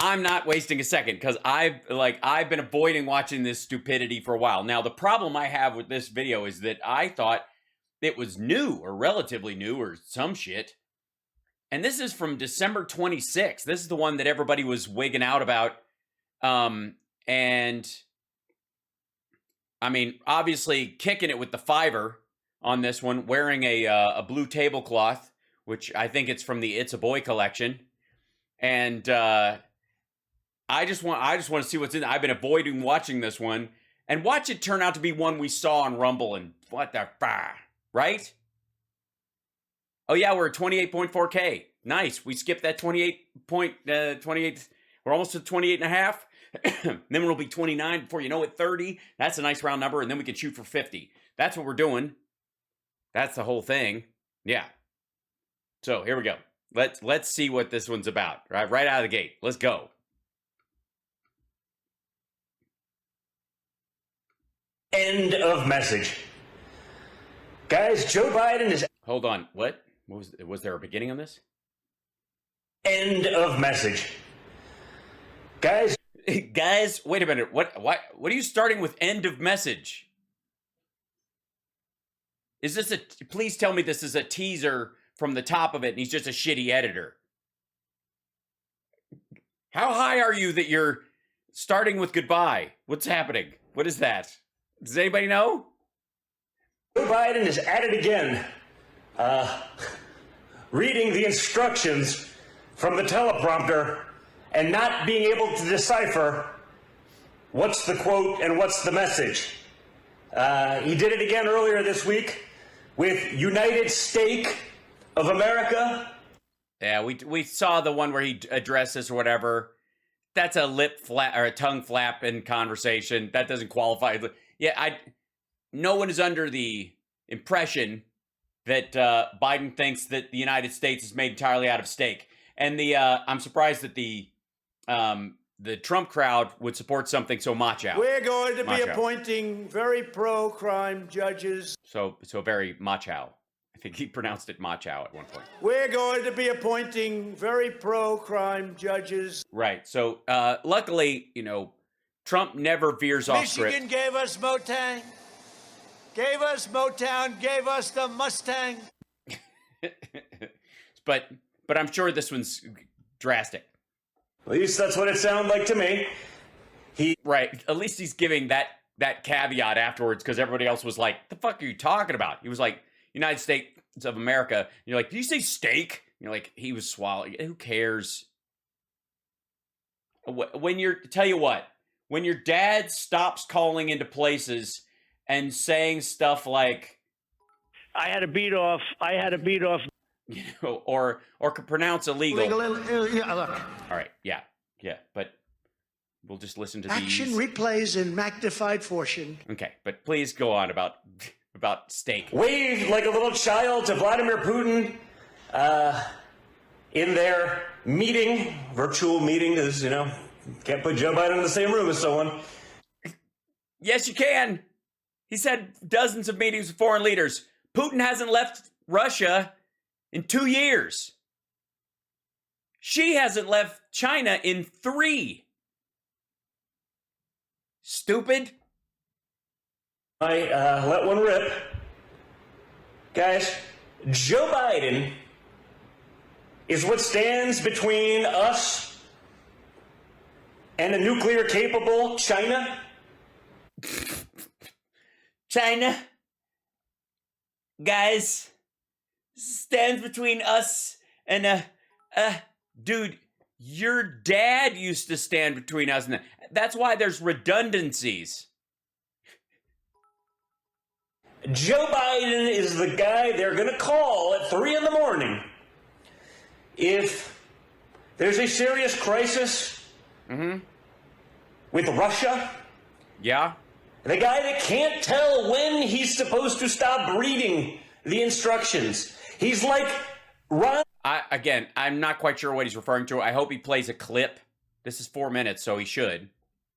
I'm not wasting a second because I've been avoiding watching this stupidity for a while. Now, the problem I have with this video is that I thought it was new or relatively new or some shit. And this is from December 26th. This is the one that everybody was wigging out about. And I mean, obviously kicking it with the fiver on this one, wearing a blue tablecloth, which I think it's from the It's a Boy collection. And I just want to see what's in it. I've been avoiding watching this one and watch it turn out to be one we saw on Rumble and what the fuck, right? Oh yeah, we're at 28.4K. Nice. We skipped that 28. We're almost at 28 and a half. Then it'll be 29 before you know it, 30. That's a nice round number, and then we can shoot for 50. That's what we're doing. That's the whole thing. Yeah. So here we go. Let's see what this one's about. Right out of the gate. Let's go. End of message. Guys, Joe Biden is... Hold on. What was there a beginning on this? End of message. Guys, wait a minute. What are you starting with end of message? Is this please tell me this is a teaser from the top of it and he's just a shitty editor. How high are you that you're starting with goodbye? What's happening? What is that? Does anybody know? Joe Biden is at it again. Reading the instructions from the teleprompter and not being able to decipher what's the quote and what's the message. He did it again earlier this week with United Steak of America. Yeah, we saw the one where he addressed this or whatever. That's a lip flap or a tongue flap in conversation. That doesn't qualify. Yeah, no one is under the impression that Biden thinks that the United States is made entirely out of steak. And I'm surprised that the Trump crowd would support something so macho. We're going to be appointing very pro-crime judges. So very macho. I think he pronounced it macho at one point. We're going to be appointing very pro-crime judges. Right. So luckily, Trump never veers off script. Michigan gave us Motown. Gave us Motown. Gave us the Mustang. But I'm sure this one's drastic. At least that's what it sounded like to me. Right. At least he's giving that caveat afterwards because everybody else was like, the fuck are you talking about? He was like, United States of America. And you're like, did you say steak? And you're like, he was swallowing. Who cares? When your dad stops calling into places and saying stuff like, I had a beat off. or could pronounce illegal. Yeah, look. All right, yeah, but we'll just listen to Action these. replays in magnified fortune. Okay, but please go on about steak. Waved like a little child to Vladimir Putin in their meeting, virtual meeting, because, can't put Joe Biden in the same room as someone. Yes, you can. He's had dozens of meetings with foreign leaders. Putin hasn't left Russia in 2 years. She hasn't left China in 3. Stupid. I let one rip. Guys, Joe Biden is what stands between us and a nuclear-capable China. China, guys, stands between us and dude, your dad used to stand between us and that's why there's redundancies. Joe Biden is the guy they're going to call at 3 a.m. if there's a serious crisis with Russia. Yeah. The guy that can't tell when he's supposed to stop reading the instructions. He's like Ron. I'm not quite sure what he's referring to. I hope he plays a clip. This is 4 minutes, so he should.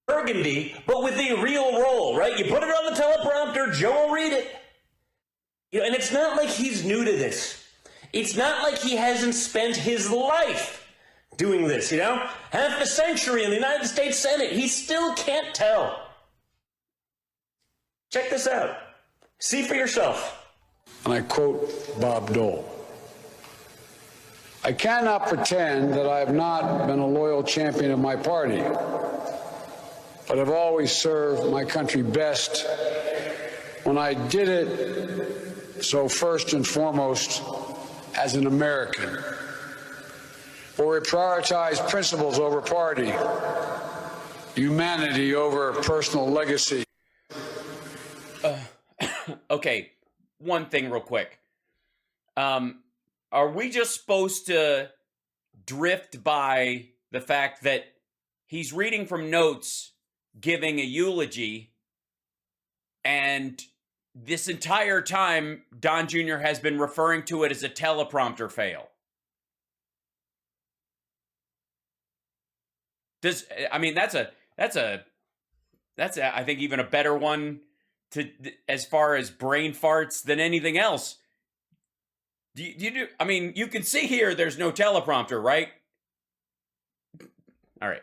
Burgundy, but with a real role, right? You put it on the teleprompter, Joe will read it. And it's not like he's new to this. It's not like he hasn't spent his life doing this, you know? Half a century in the United States Senate, he still can't tell. Check this out. See for yourself. And I quote Bob Dole. I cannot pretend that I have not been a loyal champion of my party, but I've always served my country best when I did it so first and foremost as an American, where we prioritize principles over party, humanity over personal legacy. Okay, one thing real quick. Are we just supposed to drift by the fact that he's reading from notes, giving a eulogy, and this entire time, Don Jr. has been referring to it as a teleprompter fail? That's I think even a better one to as far as brain farts than anything else. You can see here there's no teleprompter, right? All right.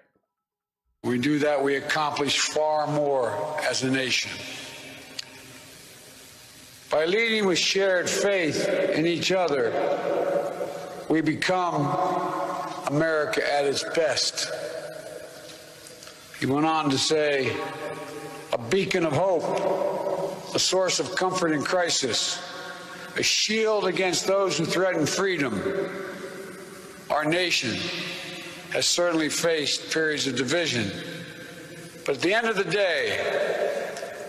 We do that, we accomplish far more as a nation. By leading with shared faith in each other, we become America at its best. He went on to say, a beacon of hope, a source of comfort in crisis, a shield against those who threaten freedom. Our nation has certainly faced periods of division, but at the end of the day,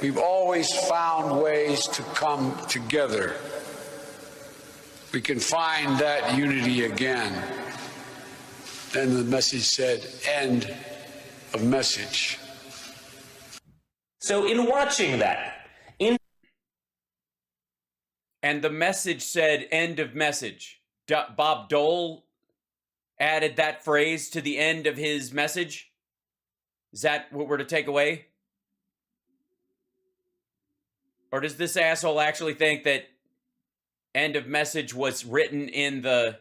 we've always found ways to come together. We can find that unity again. Then the message said, end of message. So in watching that, and the message said, end of message. Bob Dole added that phrase to the end of his message? Is that what we're to take away? Or does this asshole actually think that end of message was written in the...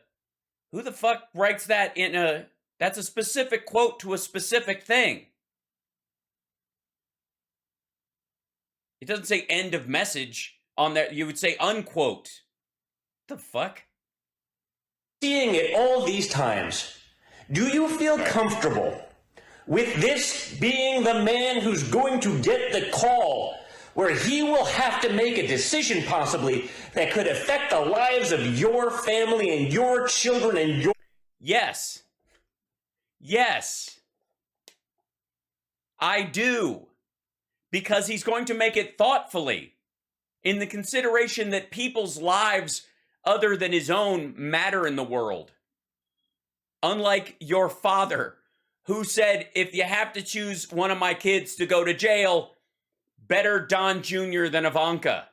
Who the fuck writes that in a... That's a specific quote to a specific thing. It doesn't say end of message on there. You would say unquote. What the fuck? seeing it all these times, do you feel comfortable with this being the man who's going to get the call where he will have to make a decision possibly that could affect the lives of your family and your children and your... Yes. Yes. I do. Because he's going to make it thoughtfully, in the consideration that people's lives other than his own matter in the world. Unlike your father, who said, if you have to choose one of my kids to go to jail, better Don Jr. than Ivanka.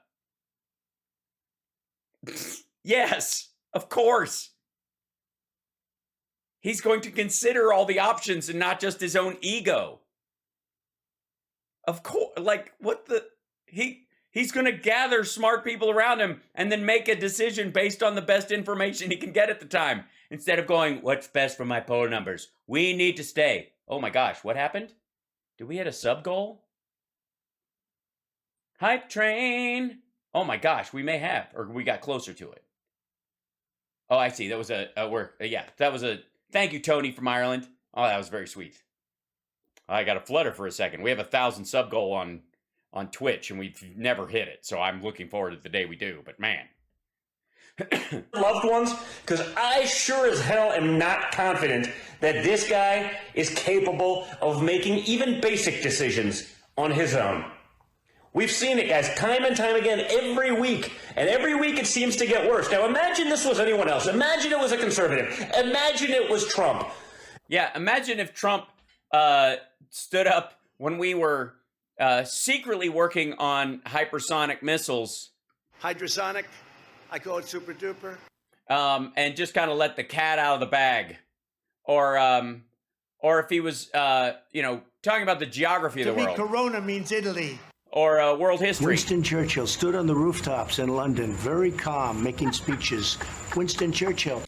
Yes, of course. He's going to consider all the options and not just his own ego. Of course, like, what the... He's going to gather smart people around him and then make a decision based on the best information he can get at the time. Instead of going, what's best for my poll numbers? We need to stay. Oh my gosh, what happened? Did we hit a sub goal? Hype train. Oh my gosh, we may have, or we got closer to it. Oh, I see. That was that was a, thank you, Tony from Ireland. Oh, that was very sweet. I got a flutter for a second. We have 1,000 sub goal on Twitch, and we've never hit it. So I'm looking forward to the day we do, but man. Loved ones, because I sure as hell am not confident that this guy is capable of making even basic decisions on his own. We've seen it, guys, time and time again, every week. And every week it seems to get worse. Now imagine this was anyone else. Imagine it was a conservative. Imagine it was Trump. Yeah, imagine if Trump stood up when we were secretly working on hypersonic missiles. Hydrosonic, I call it super duper. And just kind of let the cat out of the bag. Or if he was, talking about the geography of the world. To me, Corona means Italy. Or world history. Winston Churchill stood on the rooftops in London, very calm, making speeches. Winston Churchill.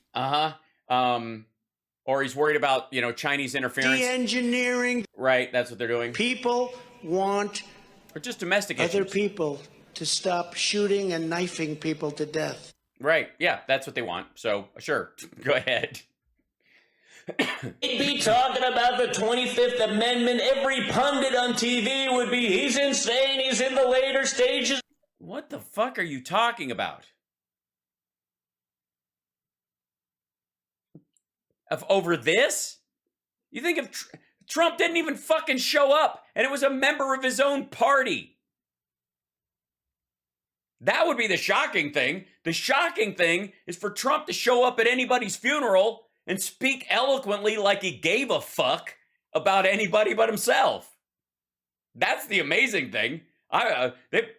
Or he's worried about, Chinese interference. De-engineering. Right, that's what they're doing. People want Or just domestic other issues. people to stop shooting and knifing people to death. Right, yeah, that's what they want. So, sure, go ahead. They'd be talking about the 25th Amendment. Every pundit on TV would be, he's insane, he's in the later stages. What the fuck are you talking about? Over this? You think if Trump didn't even fucking show up and it was a member of his own party? That would be the shocking thing. The shocking thing is for Trump to show up at anybody's funeral and speak eloquently like he gave a fuck about anybody but himself. That's the amazing thing.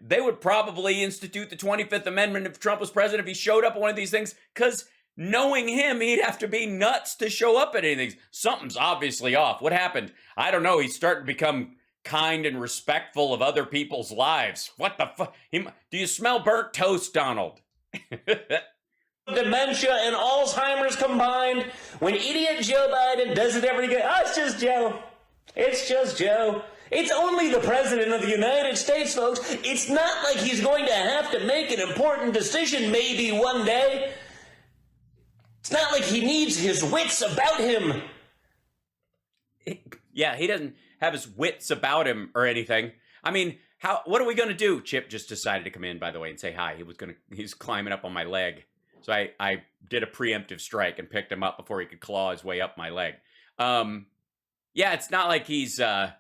They would probably institute the 25th Amendment if Trump was president, if he showed up at one of these things, because knowing him, he'd have to be nuts to show up at anything. Something's obviously off. What happened? I don't know. He's starting to become kind and respectful of other people's lives. What the fuck? Do you smell burnt toast, Donald? Dementia and Alzheimer's combined. When idiot Joe Biden does it every day, it's just Joe. It's just Joe. It's only the president of the United States, folks. It's not like he's going to have to make an important decision maybe one day. It's not like he needs his wits about him. Yeah, he doesn't have his wits about him or anything. I mean, what are we going to do? Chip just decided to come in, by the way, and say hi. He's climbing up on my leg. So I did a preemptive strike and picked him up before he could claw his way up my leg. Yeah, it's not like he's, I'm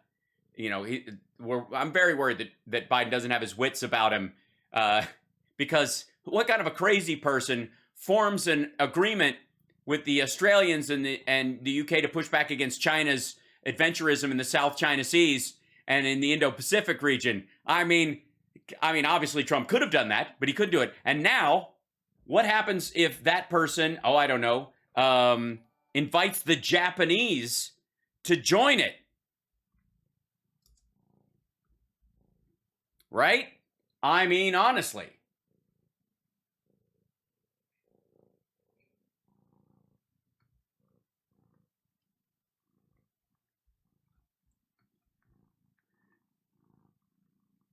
very worried that Biden doesn't have his wits about him, because what kind of a crazy person forms an agreement with the Australians and the UK to push back against China's adventurism in the South China Seas and in the Indo-Pacific region? I mean, obviously Trump could have done that, but he couldn't do it. And now, what happens if that person, I don't know, invites the Japanese to join it? Right? I mean, honestly.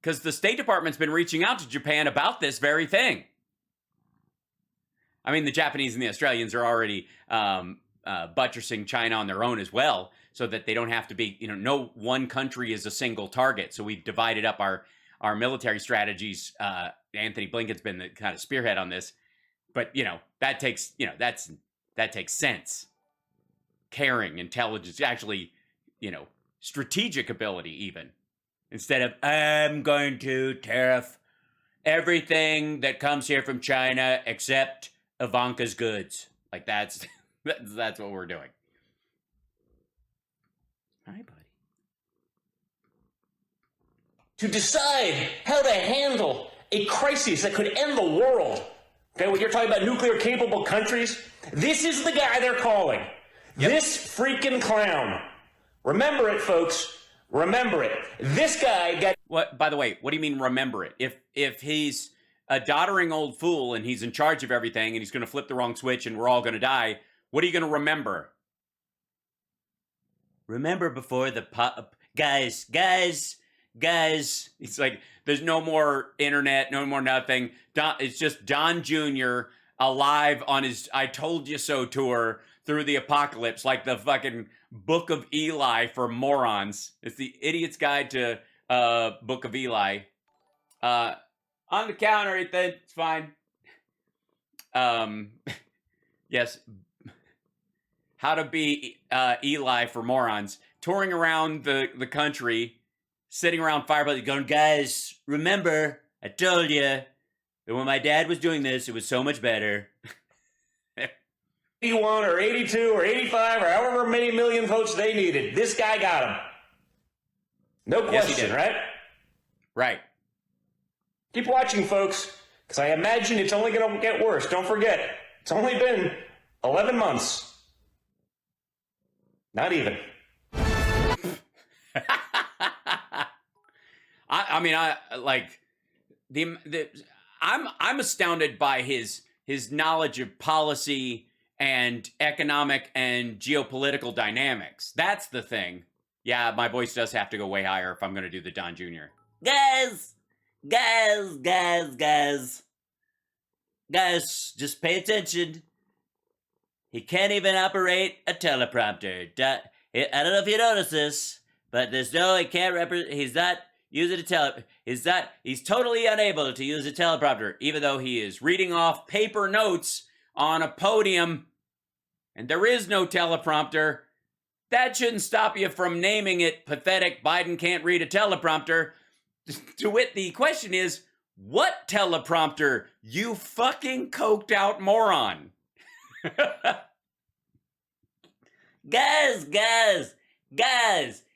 Because the State Department's been reaching out to Japan about this very thing. I mean, the Japanese and the Australians are already buttressing China on their own as well, so that they don't have to be, no one country is a single target. So we've divided up our military strategies. Anthony Blinken's been the kind of spearhead on this, but that takes that takes sense, caring, intelligence, actually, strategic ability even. Instead of, I'm going to tariff everything that comes here from China except Ivanka's goods. Like that's what we're doing. Hi, buddy. To decide how to handle a crisis that could end the world. Okay, when you're talking about nuclear capable countries, this is the guy they're calling. Yep. This freaking clown. Remember it, folks. Remember it. This guy got... What? By the way, what do you mean remember it? If he's a doddering old fool and he's in charge of everything and he's going to flip the wrong switch and we're all going to die, what are you going to remember? Remember before the guys. It's like there's no more internet, no more nothing. It's just Don Jr. alive on his I Told You So tour through the apocalypse, like the fucking Book of Eli for morons. It's the Idiot's Guide to Book of Eli. On the counter, Ethan. It's fine. Yes. How to be Eli for morons. Touring around the country, sitting around fireplaces, going, guys, remember, I told you that when my dad was doing this, it was so much better. 81 or 82 or 85 or however many million votes they needed. This guy got them. No question, yes, he did. Right? Right. Keep watching, folks, because I imagine it's only going to get worse. Don't forget, it's only been 11 months. Not even. I'm astounded by his knowledge of policy and economic and geopolitical dynamics. That's the thing. Yeah, my voice does have to go way higher if I'm going to do the Don Jr. Guys, just pay attention. He can't even operate a teleprompter. I don't know if you noticed this, but he's not using he's totally unable to use a teleprompter, even though he is reading off paper notes on a podium, and there is no teleprompter. That shouldn't stop you from naming it pathetic Biden can't read a teleprompter. To wit, the question is, what teleprompter, you fucking coked out moron? Guys,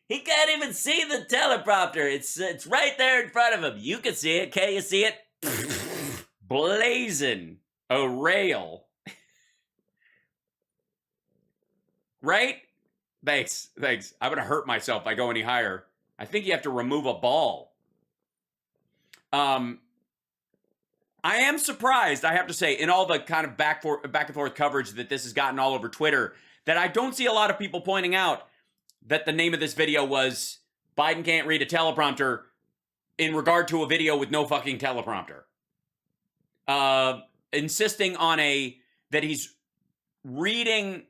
he can't even see the teleprompter. It's right there in front of him. You can see it. Can't you see it? Blazing a rail. Right? Thanks. I'm going to hurt myself if I go any higher. I think you have to remove a ball. I am surprised, I have to say, in all the kind of back and forth coverage that this has gotten all over Twitter, that I don't see a lot of people pointing out that the name of this video was Biden can't read a teleprompter in regard to a video with no fucking teleprompter. Insisting on that he's reading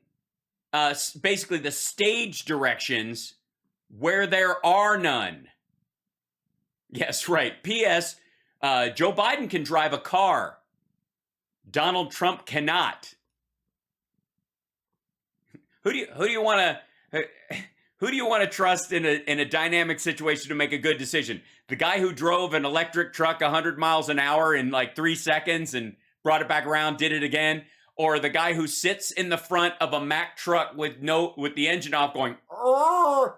basically the stage directions where there are none. Yes, right. P.S. Joe Biden can drive a car. Donald Trump cannot. Who do you want to trust in a dynamic situation to make a good decision? The guy who drove an electric truck 100 miles an hour in like 3 seconds and brought it back around, did it again, or the guy who sits in the front of a Mack truck with the engine off, going oh,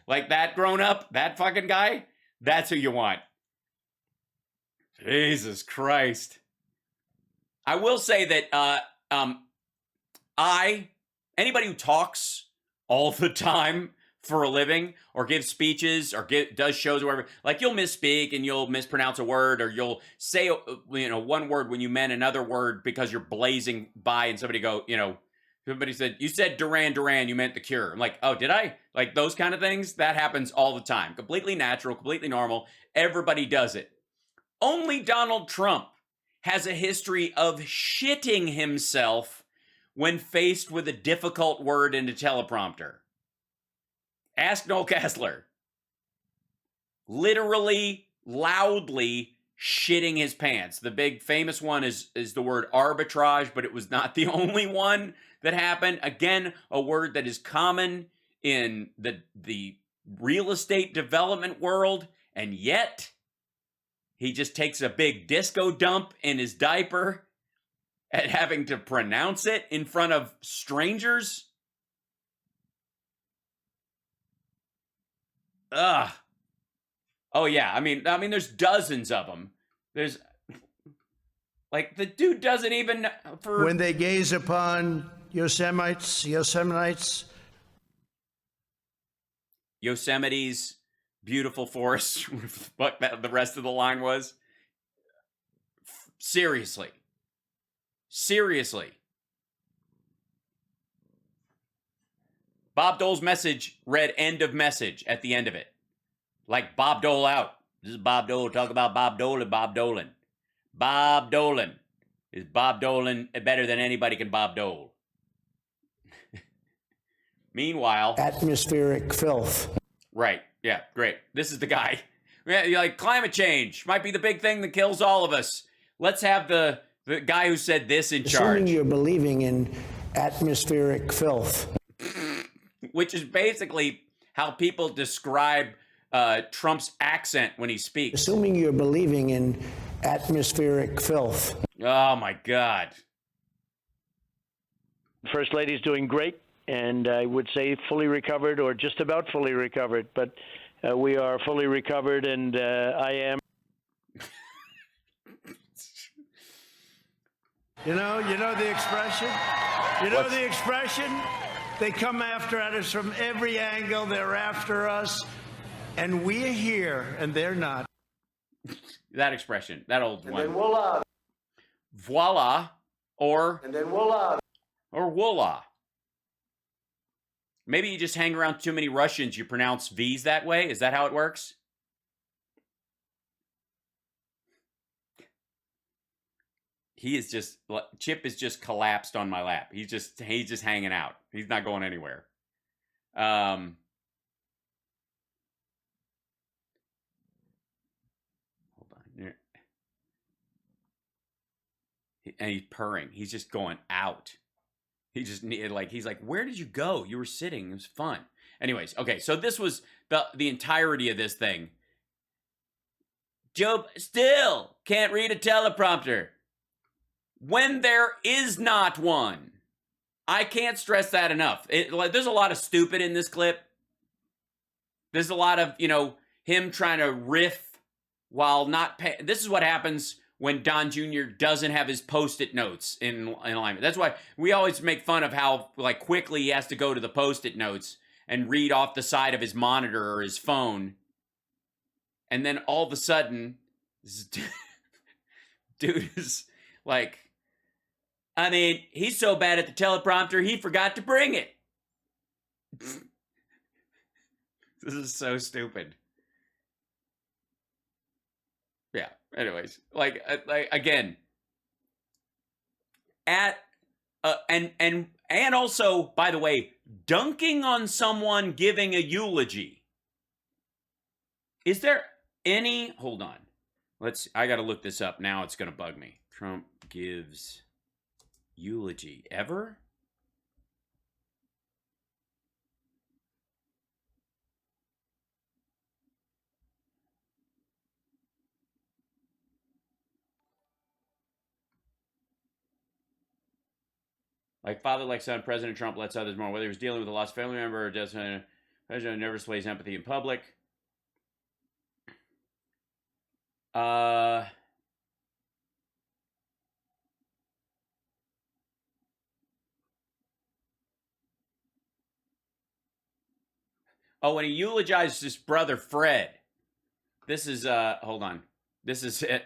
like that grown up, that fucking guy? That's who you want. Jesus Christ. I will say that anybody who talks all the time for a living or gives speeches or does shows or whatever, like you'll misspeak and you'll mispronounce a word, or you'll say one word when you meant another word because you're blazing by and somebody said, you said Duran Duran, you meant The Cure. I'm like, oh, did I? Like those kind of things, that happens all the time. Completely natural, completely normal. Everybody does it. Only Donald Trump has a history of shitting himself when faced with a difficult word in a teleprompter. Ask Noel Kessler. Literally, loudly shitting his pants. The big famous one is the word arbitrage, but it was not the only one that happened. Again, a word that is common in the real estate development world, and yet he just takes a big disco dump in his diaper at having to pronounce it in front of strangers. Ugh. Oh yeah, I mean, there's dozens of them. There's, like, the dude doesn't even When they gaze upon Yosemite's beautiful forest, what the rest of the line was. Seriously. Bob Dole's message read end of message at the end of it. Like Bob Dole out. This is Bob Dole. Talk about Bob Dole and Bob Dolan. Bob Dolan. Is Bob Dolan better than anybody can Bob Dole? Meanwhile... Atmospheric filth. Right. Yeah, great. This is the guy. Yeah, you're like, climate change might be the big thing that kills all of us. Let's have the guy who said this in charge. Assuming you're believing in atmospheric filth. Which is basically how people describe Trump's accent when he speaks. Assuming you're believing in atmospheric filth. Oh, my God. First Lady's doing great, and I would say fully recovered or just about fully recovered. But we are fully recovered, and I am. You know the expression? The expression? They come at us from every angle. They're after us. And we're here, and they're not. That expression, that old one. Voila. Voila. And then voila. Or voila. Maybe you just hang around too many Russians, you pronounce V's that way? Is that how it works? Chip is just collapsed on my lap. He's just hanging out. He's not going anywhere. Hold on. And he's purring. He's just going out. He's like, where did you go? You were sitting. It was fun. Anyways, okay, so this was the entirety of this thing. Joe still can't read a teleprompter. When there is not one. I can't stress that enough. There's a lot of stupid in this clip. There's a lot of, him trying to riff while not pay. This is what happens when Don Jr. doesn't have his Post-it notes in alignment. That's why we always make fun of how quickly he has to go to the Post-it notes and read off the side of his monitor or his phone. And then all of a sudden, this dude is like, he's so bad at the teleprompter, he forgot to bring it. This is so stupid. Yeah. Anyways, again, and also, by the way, dunking on someone giving a eulogy. Is there any? Hold on. I got to look this up now. It's going to bug me. Trump gives eulogy ever? Like father, like son, President Trump lets others mourn. Whether he was dealing with a lost family member or just President never displays empathy in public. When he eulogized his brother Fred. This is, hold on. This is it.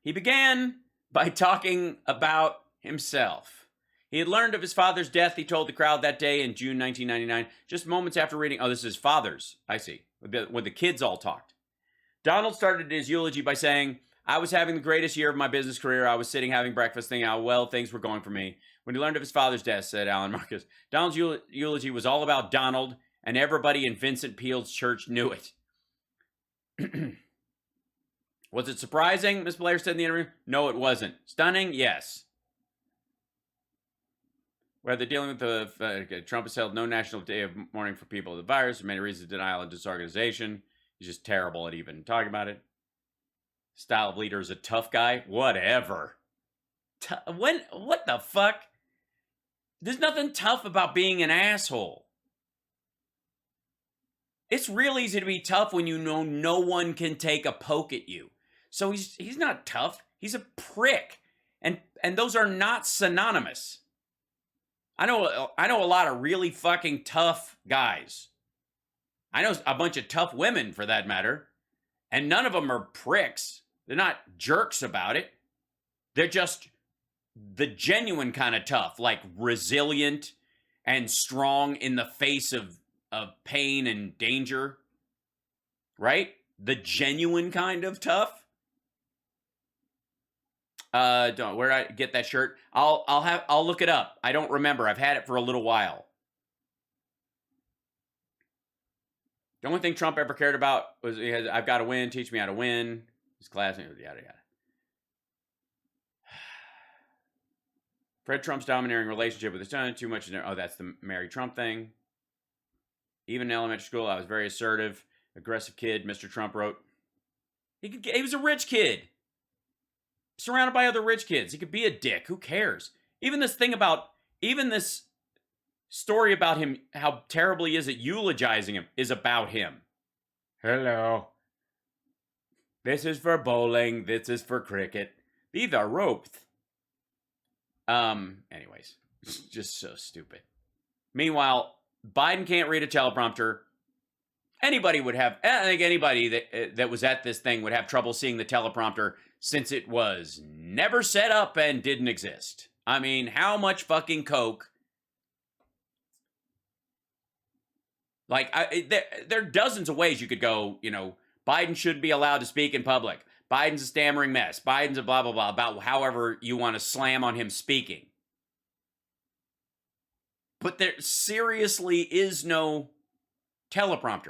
He began by talking about himself. He had learned of his father's death, he told the crowd that day in June 1999, just moments after reading, this is his father's, I see, when the kids all talked. Donald started his eulogy by saying, I was having the greatest year of my business career. I was sitting having breakfast thinking how well things were going for me. When he learned of his father's death, said Alan Marcus, Donald's eulogy was all about Donald, and everybody in Vincent Peale's church knew it. Was it surprising, Ms. Blair said in the interview? No, it wasn't. Stunning? Yes. Whether dealing with Trump has held no national day of mourning for people with the virus, for many reasons, denial and disorganization. He's just terrible at even talking about it. Style of leader is a tough guy. Whatever. What the fuck? There's nothing tough about being an asshole. It's real easy to be tough when you know no one can take a poke at you. So he's not tough. He's a prick. And those are not synonymous. I know a lot of really fucking tough guys. I know a bunch of tough women, for that matter. And none of them are pricks. They're not jerks about it. They're just the genuine kind of tough, like resilient and strong in the face of pain and danger. Right? The genuine kind of tough. Where did I get that shirt? I'll look it up. I don't remember. I've had it for a little while. The only thing Trump ever cared about was I've got to win. Teach me how to win. His class, yada yada. Fred Trump's domineering relationship with his son. Too much. That's the Mary Trump thing. Even in elementary school, I was very assertive, aggressive kid. Mr. Trump wrote. He was a rich kid. Surrounded by other rich kids. He could be a dick. Who cares? Even this story about him, how terrible he is at eulogizing him, is about him. Hello. This is for bowling. This is for cricket. These are ropes. Anyways, it's just so stupid. Meanwhile, Biden can't read a teleprompter. Anybody would have, I think anybody that was at this thing would have trouble seeing the teleprompter since it was never set up and didn't exist. I mean, how much fucking coke? Like, there are dozens of ways you could go, Biden shouldn't be allowed to speak in public. Biden's a stammering mess. Biden's a blah, blah, blah, about however you want to slam on him speaking. But there seriously is no teleprompter.